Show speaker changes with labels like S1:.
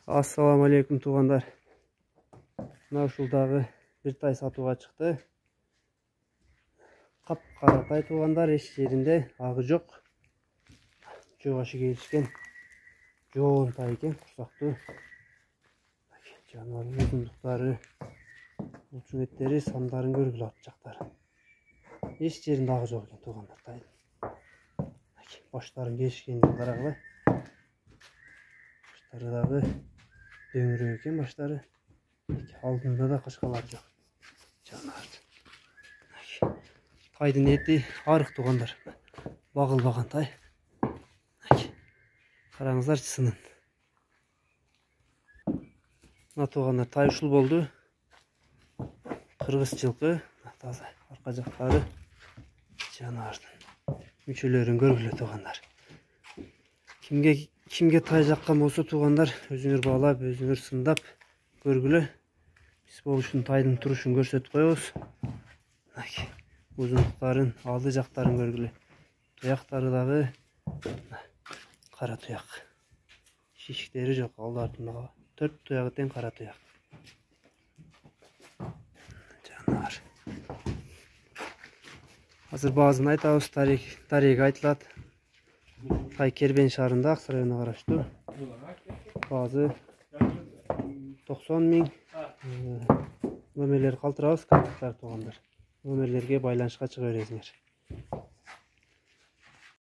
S1: Assalamu alaikum туғандар. Мына ушулдагы бир тай сатууга чыкты. Кап-кара тай туғандар, эч жеринде агы жок. Жобашы келишкен. Жоон тай экен, курсактуу. Жаныбардын узундуктары, улчун эттери, сандарын көргүлө атчактар. Эч жеринде агы жок экен туғандар тайдын. Баштарын келишкенден карагыла. Баштары дагы дөңүрөк экен баштары. Алдында да кашкалар жок. Жанар. Тайдын эти арык туғандар. Багылбаган тай. Караңыздарчы сынын. Мына туғандар тай ушул болду. Кыргыз жылкы, таза арка жактары жанардын мүчөлөрүн көргүлө туғандар. Kimge тай жаккан болсо туғандар, өзүңөр баалап, өзүңөр сындап көргүлө. Биз болушун тайдын турушун көрсөтүп коебуз. Узундуктарын, алды жактарын көргүлө. Туяктары дагы кара туяк. Шишиктери жок, алды артында 4 туягы тең кара туяк. Жанар. Азыр баазын айтабыз, тарих айтылат. Тай Кербен шаарында, Аксай районуна караштуу. Баазы 90 миң. Номерлер калтырабыз, контакттар туғандар. Номерлерге байланышка чыга бересиңер.